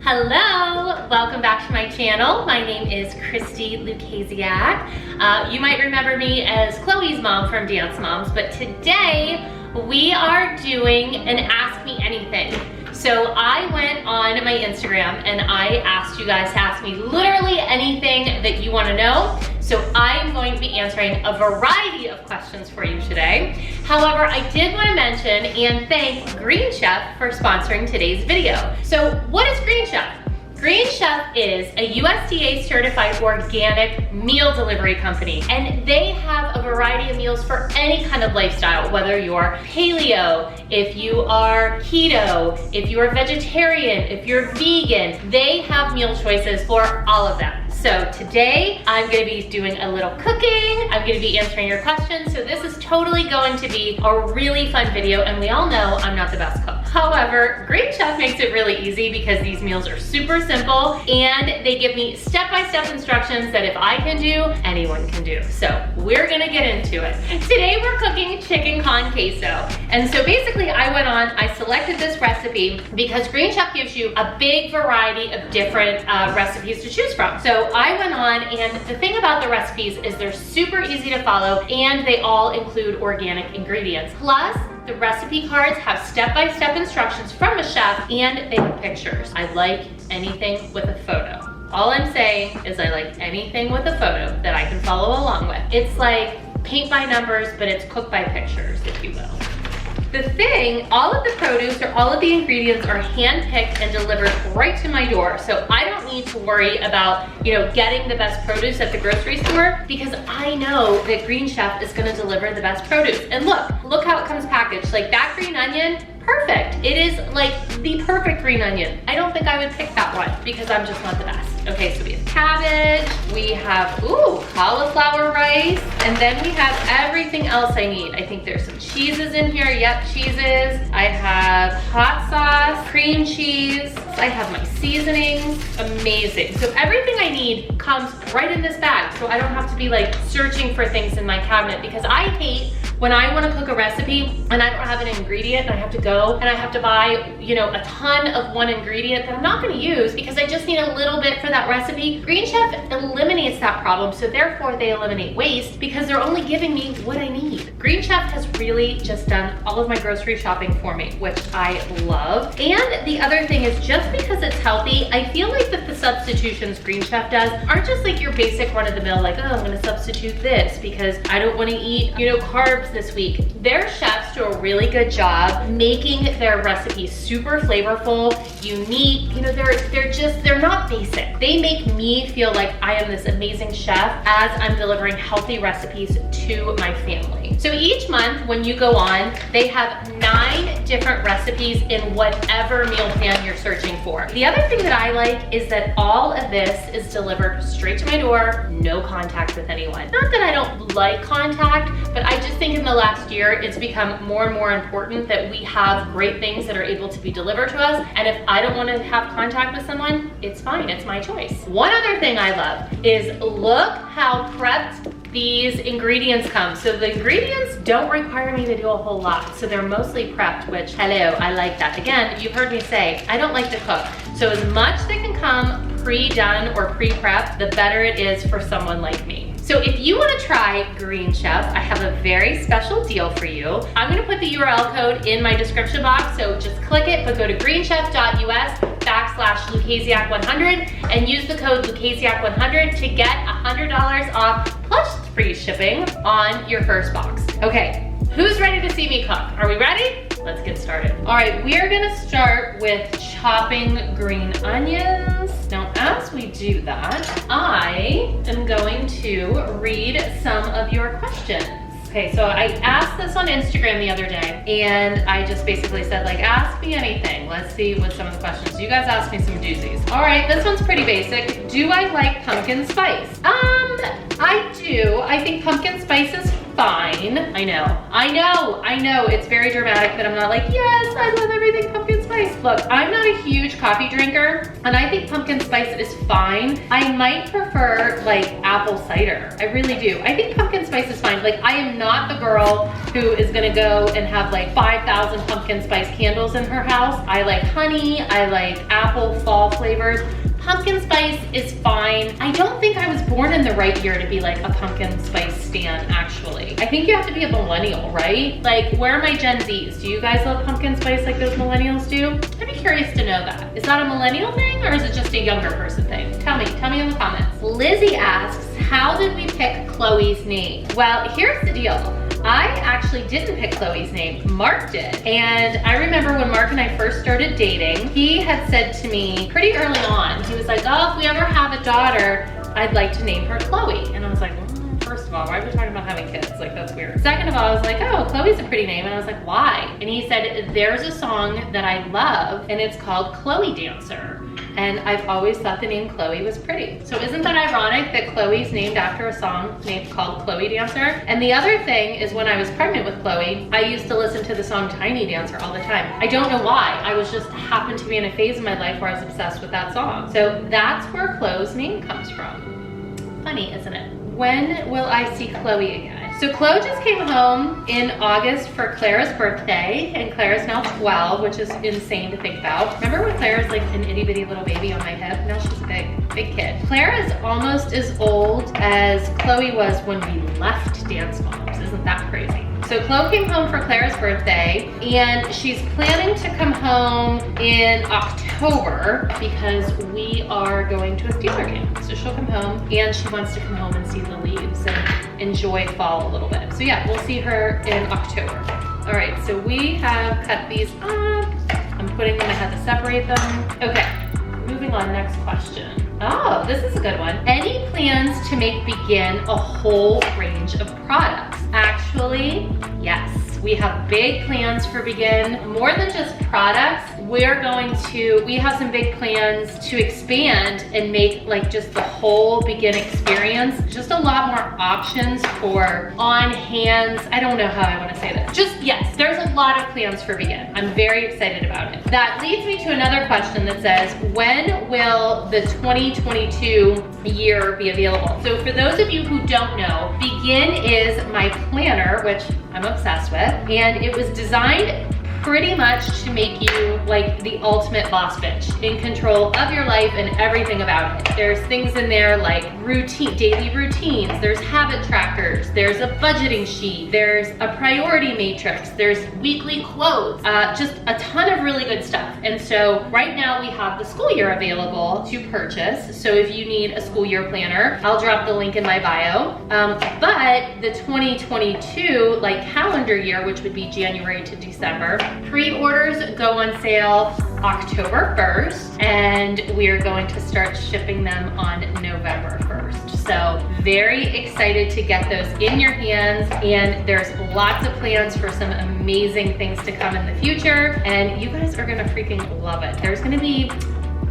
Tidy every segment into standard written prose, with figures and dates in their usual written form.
Hello, welcome back to my channel. My name is Christi Lukasiak. You might remember me as Chloe's mom from Dance Moms, but today we are doing an Ask Me Anything. So I went on my Instagram and I asked you guys to ask me literally anything that you want to know. So I'm going to be answering a variety of questions for you today. However, I did want to mention and thank Green Chef for sponsoring today's video. So what is Green Chef? Green Chef is a USDA certified organic meal delivery company, and they have a variety of meals for any kind of lifestyle, whether you're paleo, if you are keto, if you are vegetarian, if you're vegan, they have meal choices for all of them. So today I'm gonna be doing a little cooking, I'm gonna be answering your questions, so this is totally going to be a really fun video, and we all know I'm not the best cook. However, Green Chef makes it really easy because these meals are super simple and they give me step-by-step instructions that if I can do, anyone can do. So we're gonna get into it. Today we're cooking chicken con queso. And so basically I went on, I selected this recipe because Green Chef gives you a big variety of different recipes to choose from. So I went on, and the thing about the recipes is they're super easy to follow and they all include organic ingredients. Plus, the recipe cards have step-by-step instructions from a chef and they have pictures. I like anything with a photo. All I'm saying is I like anything with a photo that I can follow along with. It's like paint by numbers, but it's cook by pictures, if you will. The thing, all of the produce or all of the ingredients are hand-picked and delivered right to my door. So I don't need to worry about, getting the best produce at the grocery store because I know that Green Chef is gonna deliver the best produce. And look how it comes packaged. Like that green onion, perfect. It is like the perfect green onion. I don't think I would pick that one because I'm just not the best. Okay, so we have cabbage, we have, cauliflower rice, and then we have everything else I need. I think there's some cheeses in here. Yep, cheeses. I have hot sauce, cream cheese. I have my seasonings. Amazing. So everything I need comes right in this bag, so I don't have to be like searching for things in my cabinet because I hate when I want to cook a recipe and I don't have an ingredient and I have to go and I have to buy, a ton of one ingredient that I'm not going to use because I just need a little bit for that recipe. Green Chef eliminates that problem, so therefore they eliminate waste because they're only giving me what I need. Green Chef has really just done all of my grocery shopping for me, which I love. And the other thing is just because it's healthy, I feel like that the substitutions Green Chef does aren't just like your basic run-of-the-mill, like, oh, I'm going to substitute this because I don't want to eat, carbs this week. Their chefs do a really good job making their recipes super flavorful, unique. They're not basic. They make me feel like I am this amazing chef as I'm delivering healthy recipes to my family. So each month when you go on, they have 9 different recipes in whatever meal plan you're searching for. The other thing that I like is that all of this is delivered straight to my door, no contact with anyone. Not that I don't like contact, but I just think in the last year, it's become more and more important that we have great things that are able to be delivered to us. And if I don't want to have contact with someone, it's fine, it's my choice. One other thing I love is look how prepped these ingredients come. So the ingredients don't require me to do a whole lot. So they're mostly prepped, which, hello, I like that. Again, you've heard me say, I don't like to cook. So as much that can come pre-done or pre-prep, the better it is for someone like me. So if you want to try Green Chef, I have a very special deal for you. I'm going to put the URL code in my description box, so just click it, but go to greenchef.us/Lukasiak100 and use the code Lukasiak100 to get $100 off plus free shipping on your first box. Okay, who's ready to see me cook? Are we ready? Let's get started. All right, we are gonna start with chopping green onions. Now, as we do that, I am going to read some of your questions. Okay, so I asked this on Instagram the other day, and I just basically said, ask me anything. Let's see what some of the questions. You guys asked me some doozies. All right, this one's pretty basic. Do I like pumpkin spice? I do. I think pumpkin spice is fine. I know. It's very dramatic that I'm not like, yes, I love everything pumpkin spice. Look, I'm not a huge coffee drinker, and I think pumpkin spice is fine. I might prefer apple cider. I really do. I think pumpkin spice is fine. I am not the girl who is gonna go and have like 5,000 pumpkin spice candles in her house. I like honey, I like apple fall flavors. Pumpkin spice is fine. I don't think I was born in the right year to be like a pumpkin spice stan, actually. I think you have to be a millennial, right? Like, where are my Gen Zs? Do you guys love pumpkin spice like those millennials do? I'd be curious to know that. Is that a millennial thing or is it just a younger person thing? Tell me in the comments. Lizzie asks, how did we pick Chloe's name? Well, here's the deal. I actually didn't pick Chloe's name, Mark did. And I remember when Mark and I first started dating, he had said to me pretty early on, he was like, oh, if we ever have a daughter, I'd like to name her Chloe. And I was like, well, first of all, why are we talking about having kids? Like, that's weird. Second of all, I was like, oh, Chloe's a pretty name. And I was like, why? And he said, there's a song that I love and it's called Chloe Dancer. And I've always thought the name Chloe was pretty. So isn't that ironic that Chloe's named after a song called Chloe Dancer? And the other thing is when I was pregnant with Chloe, I used to listen to the song Tiny Dancer all the time. I don't know why. I was just happened to be in a phase in my life where I was obsessed with that song. So that's where Chloe's name comes from. Funny, isn't it? When will I see Chloe again? So Chloe just came home in August for Clara's birthday, and Clara's now 12, which is insane to think about. Remember when Clara's like an itty bitty little baby on my hip? Now she's a big kid. Clara is almost as old as Chloe was when we left Dance Moms. Isn't that crazy? So Chloe came home for Clara's birthday, and she's planning to come home in October because we are going to a Steeler game. So she'll come home, and she wants to come home and see the leaves and enjoy fall a little bit. So yeah, we'll see her in October. All right, so we have cut these up. I'm putting them, I had to separate them. Okay, moving on, next question. Oh, this is a good one. Any plans to make Begin a whole range of products? Actually, yes. We have big plans for Begin. More than just products, we have some big plans to expand and make like just the whole Begin experience, just a lot more options for on hands. I don't know how I want to say this. Just yes, there's a lot of plans for Begin. I'm very excited about it. That leads me to another question that says, when will the 2022 year be available? So for those of you who don't know, Begin is my planner, which I'm obsessed with, and it was designed pretty much to make you like the ultimate boss bitch, in control of your life and everything about it. There's things in there like daily routines, there's habit trackers, there's a budgeting sheet, there's a priority matrix, there's weekly quotes, just a ton of really good stuff. And so right now we have the school year available to purchase. So if you need a school year planner, I'll drop the link in my bio. But the 2022 like calendar year, which would be January to December, pre-orders go on sale October 1st, and we are going to start shipping them on November 1st. So very excited to get those in your hands, and there's lots of plans for some amazing things to come in the future, and you guys are gonna freaking love it. There's gonna be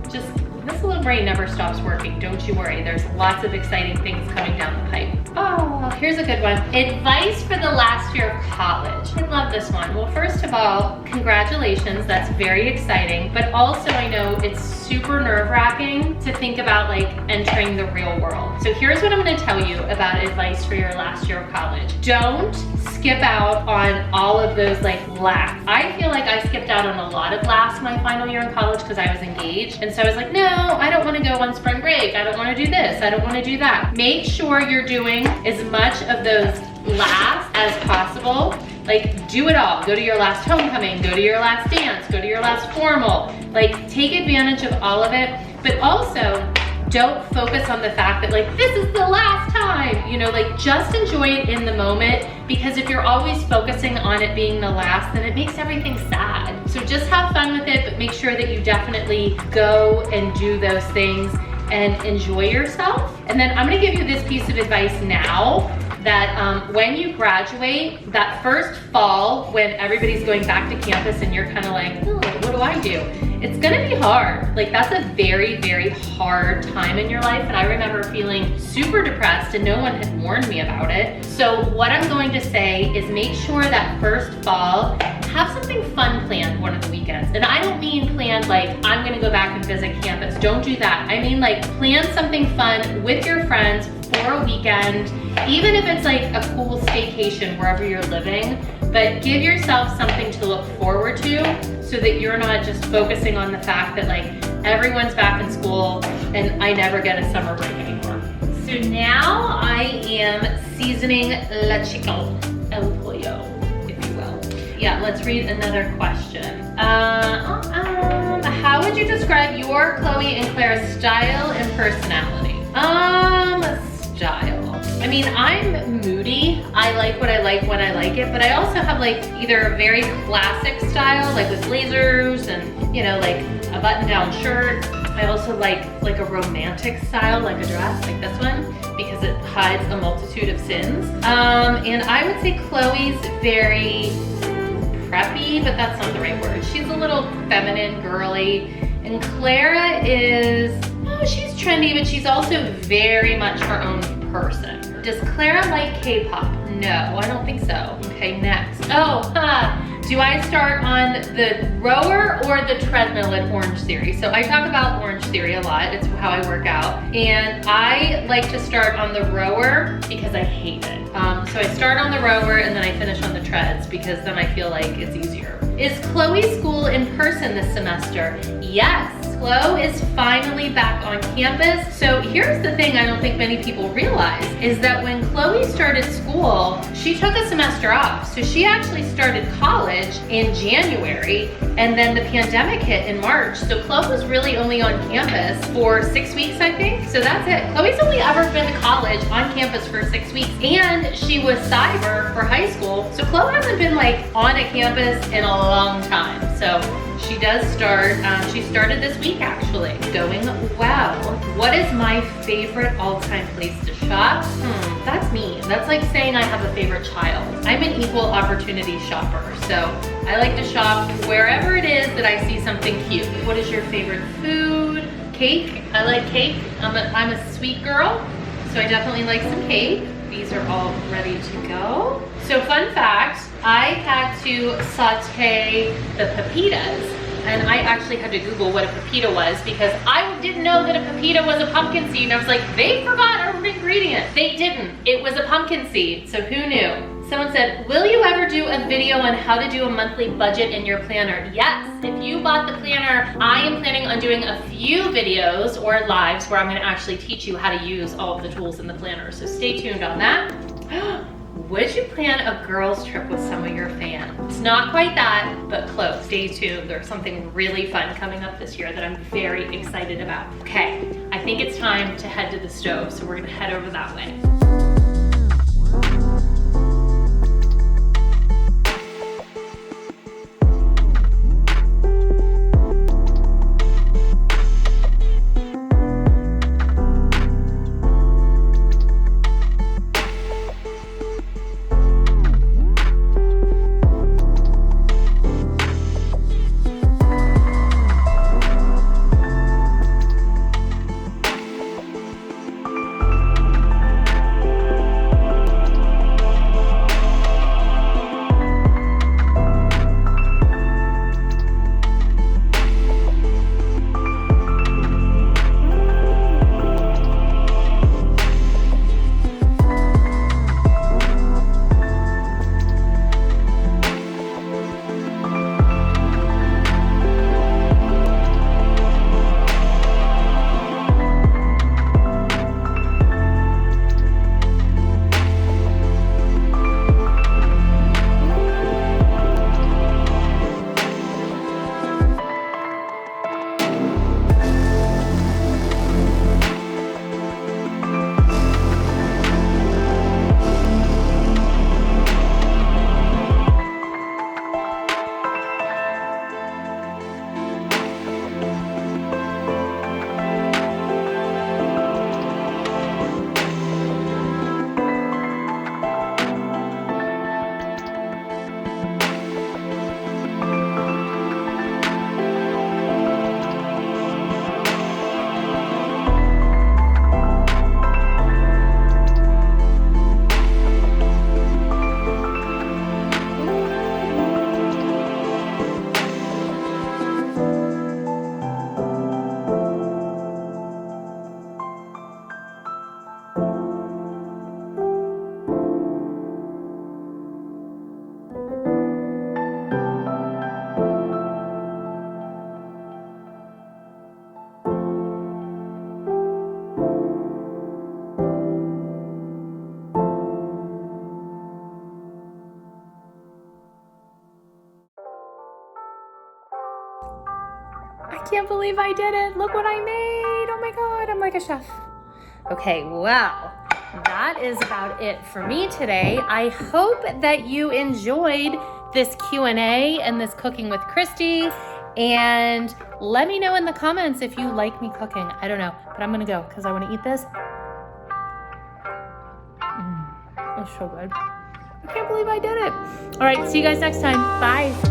just, this little brain never stops working, don't you worry. There's lots of exciting things coming down the pipe. Oh, here's a good one. Advice for the last year of college. I love this one. Well, first of all, congratulations, that's very exciting, but also I know it's super nerve-wracking to think about like entering the real world. So here's what I'm gonna tell you about advice for your last year of college. Don't skip out on all of those like laughs. I feel like I skipped out on a lot of laughs my final year in college because I was engaged, and so I was like, no, I don't wanna go on spring break, I don't wanna do this, I don't wanna do that. Make sure you're doing as much of those laughs as possible. Like, do it all. Go to your last homecoming, go to your last dance, go to your last formal. Like, take advantage of all of it, but also don't focus on the fact that like, this is the last time, you know, like just enjoy it in the moment, because if you're always focusing on it being the last, then it makes everything sad. So just have fun with it, but make sure that you definitely go and do those things and enjoy yourself. And then I'm gonna give you this piece of advice now, that when you graduate, that first fall, when everybody's going back to campus and you're kind of like, oh, what do I do? It's gonna be hard. Like, that's a very, very hard time in your life. And I remember feeling super depressed and no one had warned me about it. So what I'm going to say is make sure that first fall, have something fun planned one of the weekends. And I don't mean planned like, I'm gonna go back and visit campus. Don't do that. I mean like, plan something fun with your friends for a weekend, even if it's like a cool staycation wherever you're living, but give yourself something to look forward to so that you're not just focusing on the fact that like everyone's back in school and I never get a summer break anymore. So now I am seasoning la chicken, el pollo, if you will. Yeah, let's read another question. How would you describe your Chloe and Clara style and personality? Style. I mean, I'm moody. I like what I like when I like it, but I also have like either a very classic style, like with blazers and, you know, like a button-down shirt. I also like a romantic style, like a dress, like this one, because it hides a multitude of sins. And I would say Chloe's very preppy, but that's not the right word. She's a little feminine, girly. And Clara is, oh, she's trendy, but she's also very much her own person. Does Clara like K-pop? No, I don't think so. Okay, next. Do I start on the rower or the treadmill at Orange Theory? So I talk about Orange Theory a lot. It's how I work out. And I like to start on the rower because I hate it. So I start on the rower and then I finish on the treads because then I feel like it's easier. Is Chloe's school in person this semester? Yes. Chloe is finally back on campus. So here's the thing I don't think many people realize is that when Chloe started school, she took a semester off. So she actually started college in January and then the pandemic hit in March. So Chloe was really only on campus for 6 weeks, I think. So that's it. Chloe's only ever been to college on campus for 6 weeks and she was cyber for high school. So Chloe hasn't been like on a campus in a long time. So she does start, she started this week actually, going well. What is my favorite all-time place to shop? That's me. That's like saying I have a favorite child. I'm an equal opportunity shopper, so I like to shop wherever it is that I see something cute. What is your favorite food? Cake. I like cake. I'm a sweet girl, so I definitely like some cake. These are all ready to go. So fun fact, I had to saute the pepitas. And I actually had to Google what a pepita was because I didn't know that a pepita was a pumpkin seed. And I was like, they forgot an ingredient. They didn't. It was a pumpkin seed. So who knew? Someone said, will you ever do a video on how to do a monthly budget in your planner? Yes. If you bought the planner, I am planning on doing a few videos or lives where I'm going to actually teach you how to use all of the tools in the planner. So stay tuned on that. Would you plan a girls trip with some of your fans? It's not quite that, but close. Stay tuned. There's something really fun coming up this year that I'm very excited about. Okay, I think it's time to head to the stove, so we're gonna head over that way. I can't believe I did it. Look what I made. Oh my God, I'm like a chef. Okay, well, that is about it for me today. I hope that you enjoyed this Q&A and this Cooking with Christi. And let me know in the comments if you like me cooking. I don't know, but I'm gonna go because I wanna eat this. It's so good. I can't believe I did it. All right, see you guys next time. Bye.